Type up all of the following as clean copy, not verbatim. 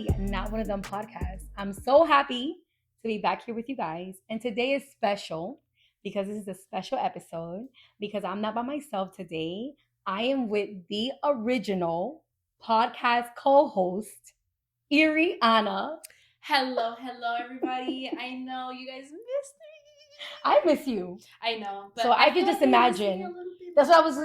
the Not One of Them Podcast. I'm so happy to be back here with you guys. And today is special because this is a special episode because I'm not by myself today. I am with the original podcast co-host, Irianna. Hello, everybody. I know you guys missed me. I miss you. I know. But so I could just imagine. That's what I was,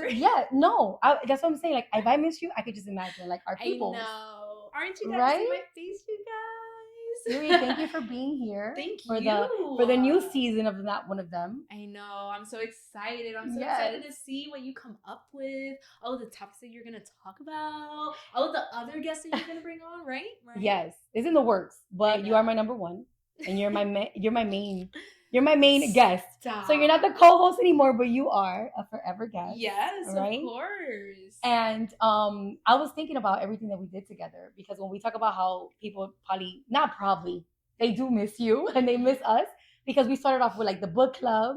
that's what I'm saying. Like, if I miss you, I could just imagine, like, our people. I know. Aren't you guys in my face, you guys? Yuri, thank you for being here. Thank you. For the new season of Not One of Them. I know. I'm so excited. I'm so excited to see what you come up with. All of the topics that you're going to talk about. All of the other guests that you're going to bring on, right? Yes. It's in the works. But you are my number one. And you're my main guest. Stop. So you're not the co-host anymore, but you are a forever guest. Yes, right? Of course. And I was thinking about everything that we did together because when we talk about how people they do miss you and they miss us because we started off with like the book club.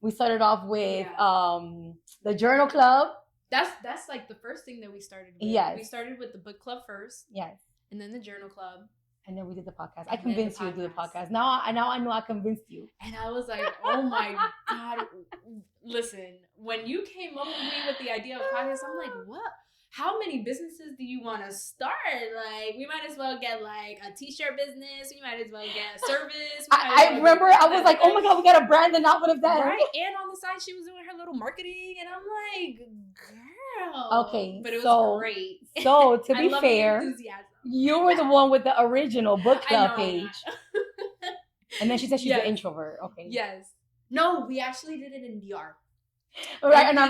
We started off with the journal club. That's like the first thing that we started with. Yes. We started with the book club first. Yes. And then the journal club. And then we did the podcast. I convinced you to do the podcast. Now I know I convinced you. And I was like, oh my God. Listen, when you came up with me with the idea of podcast, I'm like, what? How many businesses do you want to start? Like, we might as well get like a t-shirt business. We might as well get a service. I remember I was like, oh my God, we got a brand and Not One of Them. Right. And on the side, she was doing her little marketing. And I'm like, girl. Okay. But it was great. So to be fair, you were the one with the original book club page. And then she said she's an introvert. Okay. Yes. No, we actually did it in DR. Right, on our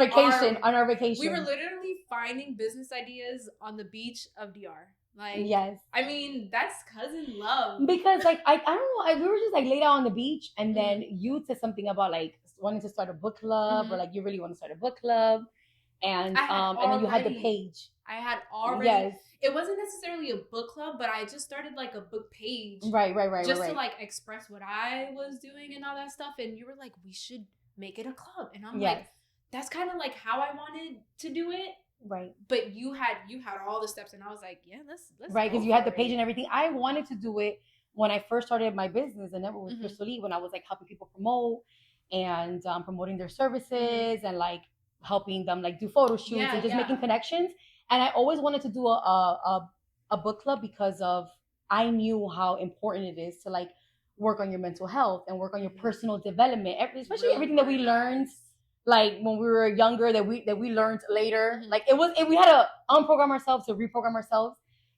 vacation. We were literally finding business ideas on the beach of DR. Like, yes. I mean, that's cousin love. Because like I don't know, we were just like laid out on the beach, and then you said something about like wanting to start a book club, or like you really want to start a book club, and then you had the page. I had already. Yes. It wasn't necessarily a book club, but I just started like a book page. Right. Just to like express what I was doing and all that stuff, and you were like, we should make it a club, and I'm like, that's kind of like how I wanted to do it. Right. But you had all the steps, and I was like, yeah, let's right, because you had the page and everything. I wanted to do it when I first started my business, and that was with Crystal Lee, when I was like helping people promote and promoting their services and like helping them like do photo shoots and just making connections. And I always wanted to do a book club because of I knew how important it is to like work on your mental health and work on your personal development, especially everything that we learned like when we were younger that we learned later. Like we had to unprogram ourselves to reprogram ourselves,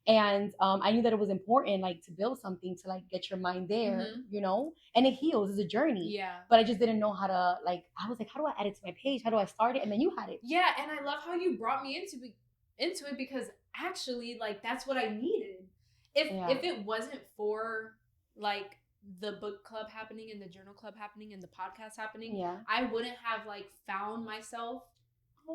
and I knew that it was important like to build something to like get your mind there, you know, and it heals. It's a journey. Yeah. But I just didn't know how to like. I was like, how do I add it to my page? How do I start it? And then you had it. Yeah, and I love how you brought me into it because actually like that's what I needed. If it wasn't for like the book club happening and the journal club happening and the podcast happening, I wouldn't have like found myself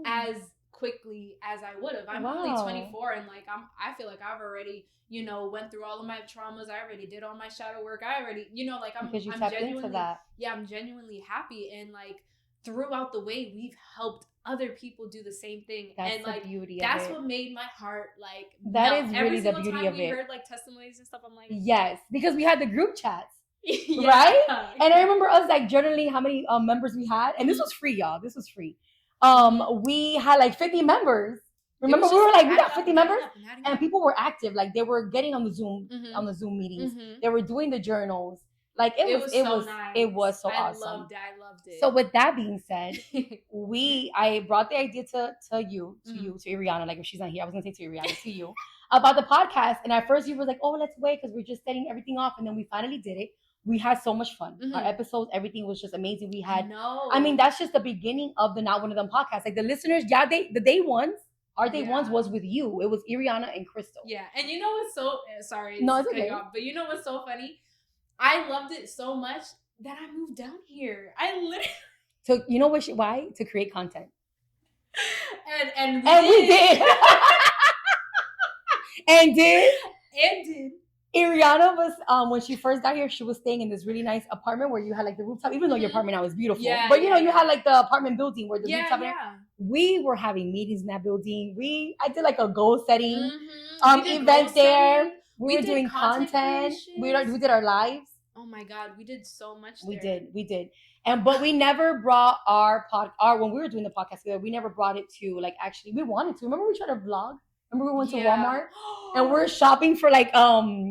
as quickly as I would have. I'm only 24 and like I feel like I've already, you know, went through all of my traumas. I already did all my shadow work. I already, you know, like I'm genuinely into that. Yeah, I'm genuinely happy, and like throughout the way we've helped other people do the same thing. That's and the like beauty that's of it. What made my heart like that melt. Is really the beauty of it. We heard like testimonies and stuff. I'm like, yes, because we had the group chats. Right? And I remember us like journaling how many members we had, and this was free, y'all. This was free. We had like 50 members. Remember, we were like, we got 50 members, and people were active. Like they were getting on the Zoom meetings. They were doing the journals. Like it was so awesome. I loved it. So with that being said, I brought the idea to Irianna. Like if she's not here, I was gonna say to Irianna, to you about the podcast. And at first you were like, oh, let's wait because we're just setting everything off. And then we finally did it. We had so much fun. Our episodes, everything was just amazing. We had, I mean, that's just the beginning of the Not One of Them podcast. Like the listeners, the day ones. Our day ones was with you. It was Irianna and Crystal. Yeah, and you know what's so sorry, no, it's okay. Off, but you know what's so funny? I loved it so much that I moved down here. I literally. So you know why? To create content. And we did. and did. Irianna was when she first got here, she was staying in this really nice apartment where you had like the rooftop, even though your apartment now is beautiful. Yeah, but you know, you had like the apartment building where the rooftop. Yeah. We were having meetings in that building. I did like a goal setting event there. We were doing content. We did our lives. Oh my God, we did so much. We did. But we never brought our when we were doing the podcast together, we never brought it to like actually we wanted to. Remember we tried to vlog? Remember we went to Walmart and we're shopping for like yes,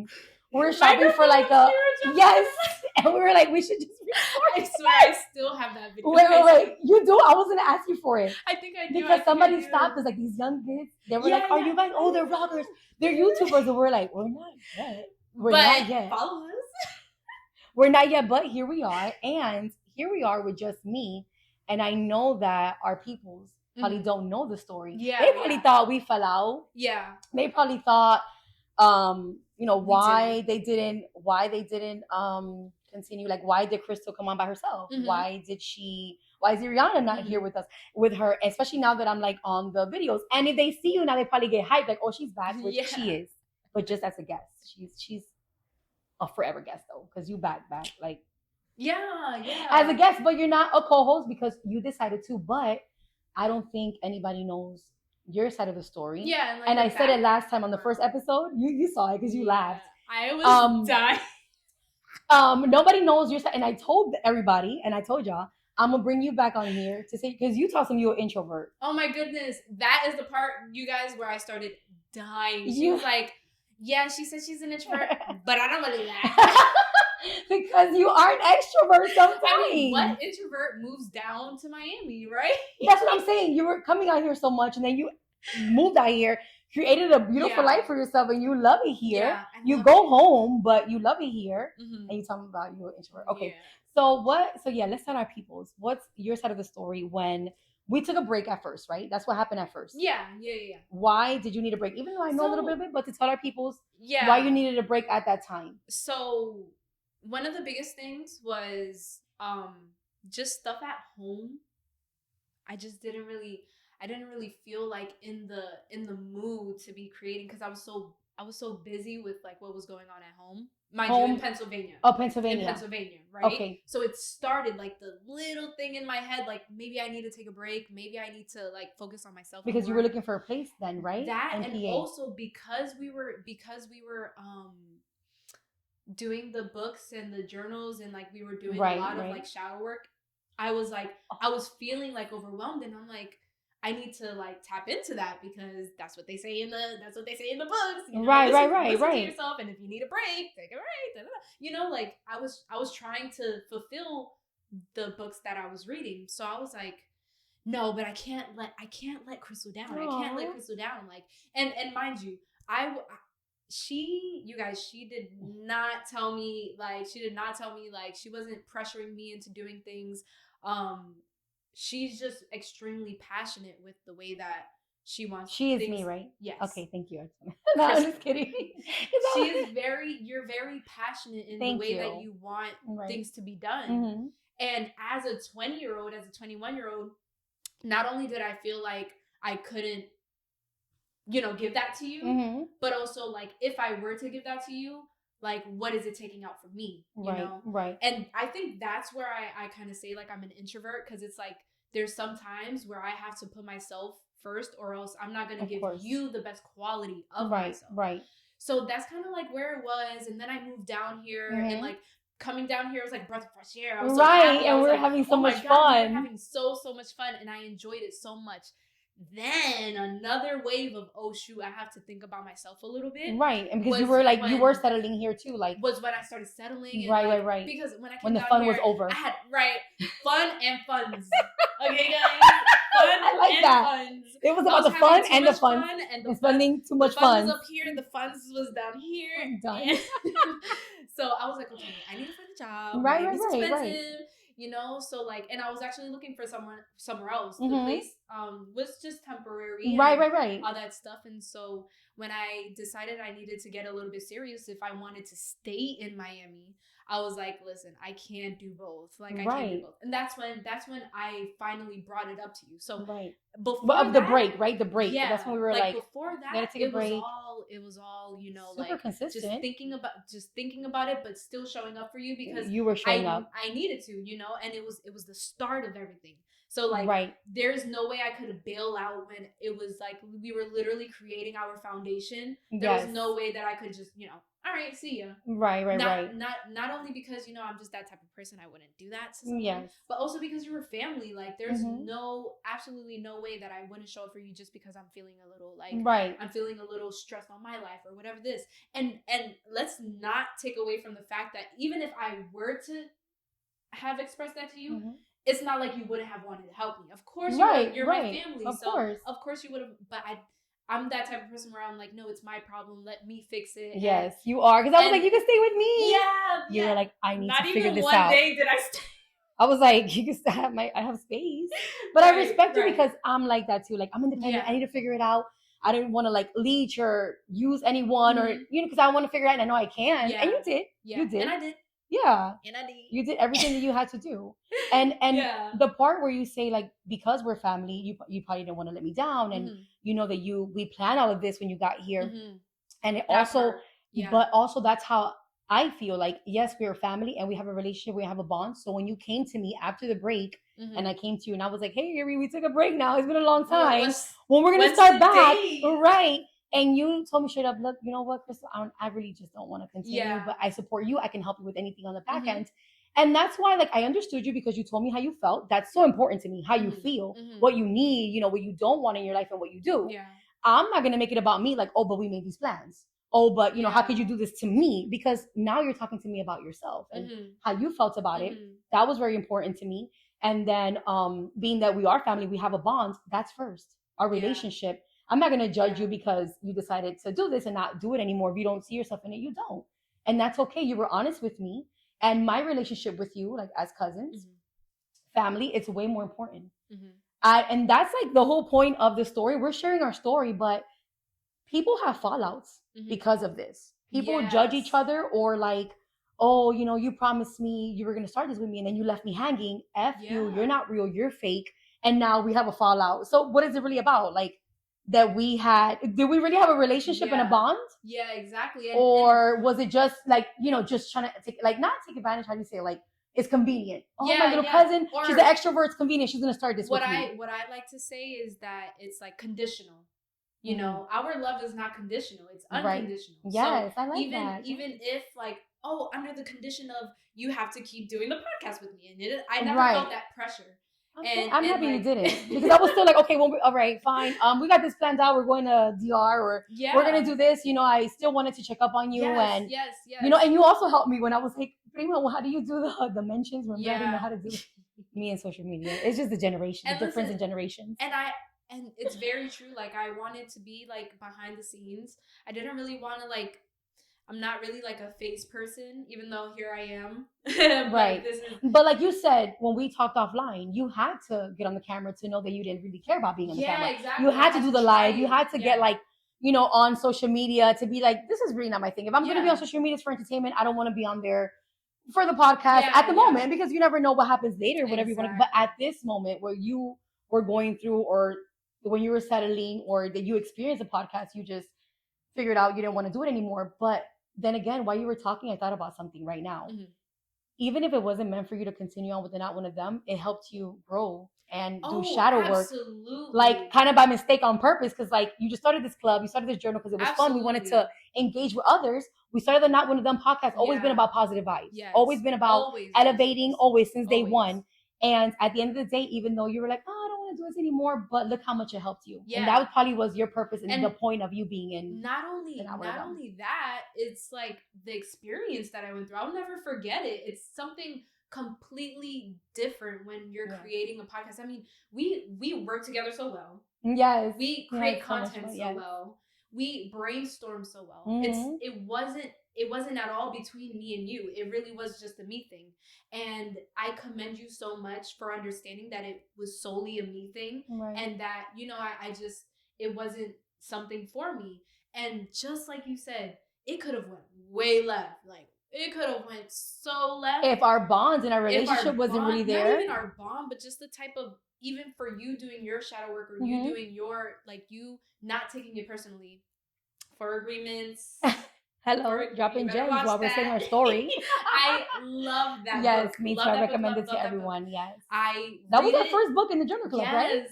and we were like we should just record. I swear I still have that video. Wait, you do? I was gonna ask you for it. I think I do. Because somebody stopped us, like these young kids. They were like, "Are you guys? Oh, they're vloggers. They're YouTubers." And we're like, "We're not yet. Not yet. Follow us." We're not yet, but here we are. And here we are with just me. And I know that our peoples probably don't know the story. Yeah. They probably thought we fell out. Yeah. They probably thought, why they didn't continue. Like, why did Crystal come on by herself? Mm-hmm. Why is Irianna not here with us, with her, especially now that I'm like on the videos. And if they see you now, they probably get hyped, like, oh, she's back, which she is. But just as a guest. She's a forever guest though, because you back like as a guest, but you're not a co-host because you decided to. But I don't think anybody knows your side of the story. Yeah, and I said it last time on the first episode. You saw it because you laughed. I was dying. Nobody knows your side, and I told everybody, and I told y'all, I'm gonna bring you back on here to say because you told them you're an introvert. Oh my goodness, that is the part, you guys, where I started dying. She was like, yeah, she says she's an introvert, but I don't believe that. Because you are an extrovert sometimes. I mean, what introvert moves down to Miami, right? That's what I'm saying. You were coming out here so much, and then you moved out here, created a beautiful life for yourself, and you love it here. Yeah, you go home, but you love it here, and you tell me about you're an introvert. Okay, so let's tell our peoples. What's your side of the story when we took a break at first, right? That's what happened at first. Yeah. Why did you need a break? Even though I know a little bit of it, but to tell our peoples why you needed a break at that time. So one of the biggest things was just stuff at home. I didn't really feel like in the mood to be creating because I was so busy with like what was going on at home. Mind you, in Pennsylvania. Oh, Pennsylvania. In Pennsylvania, right? Okay. So it started like the little thing in my head, like maybe I need to take a break. Maybe I need to like focus on myself. Because you were looking for a place then, right? That and also because we were doing the books and the journals and like we were doing a lot of like shadow work. I was feeling like overwhelmed and I'm like, I need to like tap into that because that's what they say in the books. You know? Listen to yourself, and if you need a break, take a break. Da, da, da. You know, like I was trying to fulfill the books that I was reading. So I was like, no, but I can't let Crystal down. Aww. I can't let Crystal down. Like, and mind you, she did not tell me like she wasn't pressuring me into doing things. She's just extremely passionate with the way that she wants. She is things. Me, right? Yes. Okay, thank you. No, I'm just kidding. You're very passionate in the way that you want things to be done. Mm-hmm. And as a 20-year-old, as a 21-year-old, not only did I feel like I couldn't, give that to you, but also like if I were to give that to you, like, what is it taking out from me, you know? Right. And I think that's where I kind of say, like, I'm an introvert because it's like there's some times where I have to put myself first or else I'm not going to give you the best quality of myself. Right. So that's kind of like where it was. And then I moved down here and like coming down here was like breath of fresh air. I was so happy. And we're having so much fun. We're having so much fun. And I enjoyed it so much. Then another wave of I have to think about myself a little bit. Right, and because you were settling here too, like was when I started settling. And right. Because when the fun was over, I had fun and funds. Okay, guys, fun I like and that. Funds. It was about the fun and the fun and spending too much fun. The fun was up here, and the funds was down here. Done. So I was like, okay, I need to find a job. Right. It's expensive. So like, and I was actually looking for somewhere else. The place was just temporary. Right. All that stuff. And so when I decided I needed to get a little bit serious if I wanted to stay in Miami, I was like, listen, I can't do both. Like I can't do both. And that's when I finally brought it up to you. So before Of the break, right? The break. yeah, That's when we were like before gotta that, take a break. it was all Super like consistent. just thinking about it, but still showing up for you because you were showing up. I needed to, and it was the start of everything. So like, right. There's no way I could bail out when it was like we were literally creating our foundation. There Yes. was no way that I could just, all right, see ya. Right. Not only because I'm just that type of person, I wouldn't do that to someone, Yes. but also because you're a family. Like there's Mhm. absolutely no way that I wouldn't show up for you just because I'm feeling a little I'm feeling a little stressed on my life or whatever this. And let's not take away from the fact that even if I were to have expressed that to you, Mhm. it's not like you wouldn't have wanted to help me. Of course you're my family. Of so course. Of course you would have, but I'm that type of person where I'm like, no, it's my problem. Let me fix it. Yes, you are. Because I was like, you can stay with me. Yeah. You were like, I need not to figure this out. out. Not even one day did I stay. I was like, you can have I have space. But I respect you because I'm like that too. Like, I'm independent. Yeah. I need to figure it out. I didn't want to like leech or use anyone or, because I want to figure it out and I know I can. Yeah. And you did. Yeah. You did. And I did. Yeah. And I did. You did everything that you had to do. And the part where you say like, because we're family, you probably didn't want to let me down. And you know that we planned all of this when you got here. And it but also that's how I feel like, yes, we're a family and we have a relationship, we have a bond. So when you came to me after the break and I came to you and I was like, hey, Iri, we took a break now. It's been a long time. When we're going to start back. Right. And you told me straight up, look, you know what, Crystal, I really just don't want to continue, but I support you. I can help you with anything on the back end. And that's why, like, I understood you because you told me how you felt. That's so important to me, how you feel, what you need, what you don't want in your life and what you do. Yeah. I'm not going to make it about me like, oh, but we made these plans. Oh, but, how could you do this to me? Because now you're talking to me about yourself and how you felt about it. That was very important to me. And then being that we are family, we have a bond. That's first. Our relationship. I'm not going to judge you because you decided to do this and not do it anymore. If you don't see yourself in it, you don't. And that's okay. You were honest with me. And my relationship with you, like as cousins, family, it's way more important. And that's like the whole point of the story. We're sharing our story, but people have fallouts because of this. People judge each other or like, oh, you promised me you were going to start this with me and then you left me hanging. F you, you're not real, you're fake. And now we have a fallout. So what is it really about? Like, did we really have a relationship and a bond? Yeah, exactly. Or was it just like, just trying to not take advantage, how do you say, like, it's convenient. Oh, my little cousin, she's an extrovert, it's convenient, she's going to start this with me. What I like to say is that it's like conditional. Our love is not conditional, it's unconditional. Right. Yes, so I like that. Even if like, under the condition of you have to keep doing the podcast with me, and I never felt that pressure. Okay. I'm happy you didn't, because I was still like, okay, well, all right, fine. We got this planned out. We're going to DR, or we're gonna do this. I still wanted to check up on you, and yes. And you also helped me when I was like, well, how do you do the mentions? Remember, I didn't know how to do me and social media. It's just the generation, the difference in generations. And it's very true. Like, I wanted to be like behind the scenes. I didn't really want to like. I'm not really like a face person, even though here I am. Right. But like you said, when we talked offline, you had to get on the camera to know that you didn't really care about being on the camera. Exactly. You had to do the live. You had to get like, on social media to be like, this is really not my thing. If I'm going to be on social media, it's for entertainment. I don't want to be on there for the podcast at the moment, because you never know what happens later, whatever you want to. But at this moment where you were going through, or when you were settling, or that you experienced a podcast, you just figured out you didn't want to do it anymore. But then again, while you were talking, I thought about something right now. Even if it wasn't meant for you to continue on with the Not One of Them, it helped you grow and do shadow work. Like, kind of by mistake on purpose, because like you just started this club, you started this journal because it was fun. We wanted to engage with others. We started the Not One of Them podcast. Always been about positive vibes. Always been about elevating. Always since day one. And at the end of the day, even though you were like, oh, I don't want to do this anymore, but look how much it helped you. And that probably was your purpose and the point of you being in. Not only that, it's like the experience that I went through. I'll never forget it. It's something completely different when you're creating a podcast. I mean, we work together so well. Yes. We create content so well. We brainstorm so well. It wasn't at all between me and you. It really was just a me thing. And I commend you so much for understanding that it was solely a me thing. And that, I just, it wasn't something for me. And just like you said, it could have went way left. Like, it could have went so left. If our bonds and our relationship wasn't really there. Not even our bond, but just the type of, even for you doing your shadow work, or you doing your, like, you not taking it personally. For agreements. Hello, dropping gems while we're saying our story. I love that yes, book. me too. I recommend it to everyone. Yes. That was our first book in the journal club, right? Yes.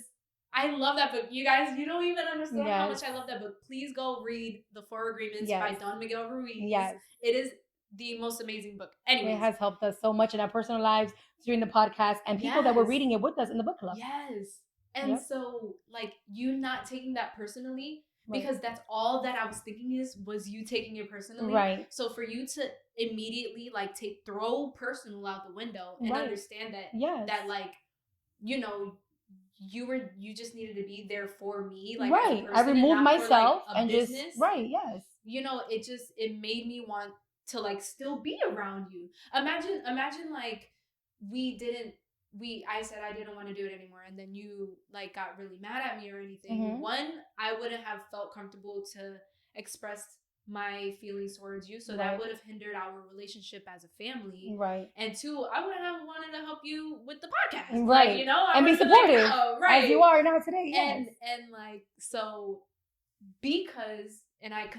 I love that book. You guys, you don't even understand how much I love that book. Please go read The Four Agreements by Don Miguel Ruiz. Yes. It is the most amazing book. Anyways. It has helped us so much in our personal lives during the podcast, and people that were reading it with us in the book club. Yes. And so, like, you not taking that personally, because that's all that I was thinking was you taking it personally. Right. So for you to immediately, like, throw personal out the window and understand that, that, like, you know, you just needed to be there for me. Like, as a person, I removed myself for, like, and business. Just, yes. You know, it made me want to, like, still be around you. Imagine like, I said I didn't want to do it anymore, and then you, like, got really mad at me or anything. One, I wouldn't have felt comfortable to express my feelings towards you, so that would have hindered our relationship as a family. Right. And two, I wouldn't have wanted to help you with the podcast. Right. Like, you know, and be supportive, as you are now today. Yes. And like, so, because, and I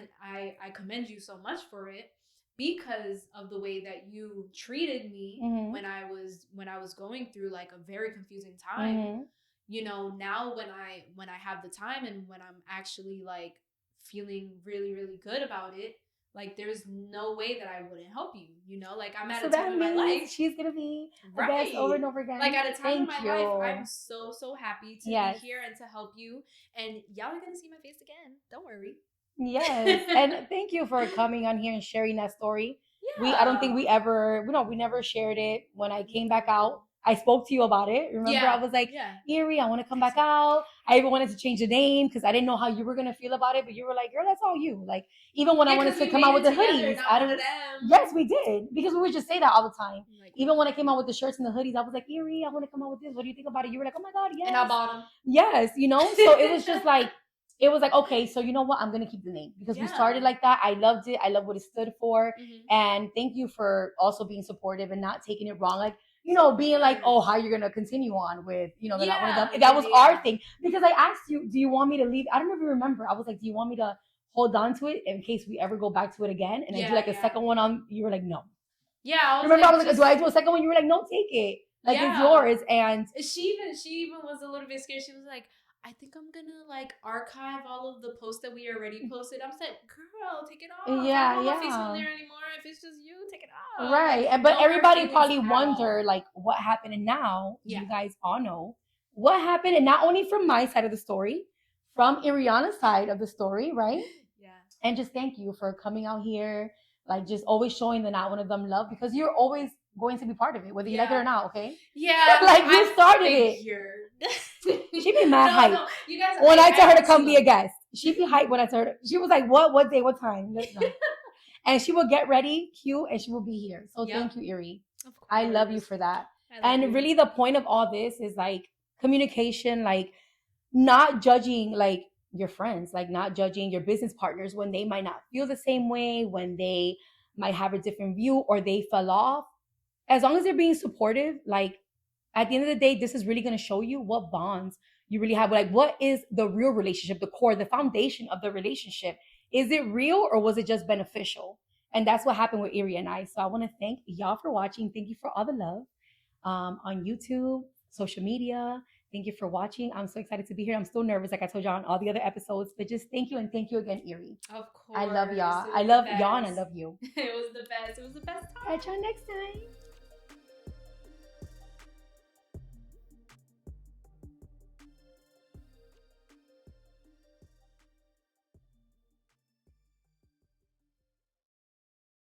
commend you so much for it, because of the way that you treated me when I was going through, like, a very confusing time. You know, now when I have the time, and when I'm actually, like, feeling really, really good about it, like, there's no way that I wouldn't help you. You know, like, I'm at a time in my life. She's gonna be the best over and over again. Like, at a time in my life, I'm so happy to be here and to help you. And y'all are gonna see my face again. Don't worry. Yes, and thank you for coming on here and sharing that story. Yeah. I don't think we never shared it. When I came back out, I spoke to you about it. Remember, I was like, Iri, I want to come back out. I even wanted to change the name because I didn't know how you were gonna feel about it. But you were like, girl, that's all you. Like, even when I wanted to come out with the hoodies, Yes, we did, because we would just say that all the time. Like, even when I came out with the shirts and the hoodies, I was like, Iri, I want to come out with this. What do you think about it? You were like, oh my God, yes. And I bought them. Yes, you know. So it was just like. It was like, okay, so you know what? I'm going to keep the name, because we started like that. I loved it. I love what it stood for. And thank you for also being supportive and not taking it wrong. Like, you know, being like, oh, how you're going to continue on with, you know, the Not One of Them. That was our thing. Because I asked you, do you want me to leave? I don't know if you remember. I was like, do you want me to hold on to it in case we ever go back to it again? And I do like a second one on, you were like, no. Yeah. Remember, I was like, do I do a second one? You were like, no, take it. Like, it's yours. And she even was a little bit scared. She was like, I think I'm gonna, like, archive all of the posts that we already posted. I'm like, girl, take it off. I don't want my face on there anymore. If it's just you, take it off. Right. Like, but everybody probably wonder, like, what happened. And now you guys all know what happened. And not only from my side of the story, from Irianna's side of the story, right? Yeah. And just thank you for coming out here, like, just always showing the Not One of Them love, because you're always going to be part of it, whether you like it or not, okay? Yeah. Like, you started it. She be mad hype. No. You guys, when I tell her to come be a guest, she be hype when I tell her. She was like, what day, what time? And she will get ready, cute, and she will be here. So thank you, Iri. I love you for that. And really the point of all this is, like, communication, like, not judging, like, your friends, like, not judging your business partners when they might not feel the same way, when they might have a different view or they fell off. As long as they're being supportive, like, at the end of the day, this is really going to show you what bonds you really have. Like, what is the real relationship, the core, the foundation of the relationship? Is it real, or was it just beneficial? And that's what happened with Iri and I. So I want to thank y'all for watching. Thank you for all the love on YouTube, social media. Thank you for watching. I'm so excited to be here. I'm still nervous, like I told y'all on all the other episodes, but just thank you, and thank you again, Iri. Of course. I love y'all. I love y'all, and I love you. It was the best. It was the best time. Catch y'all next time.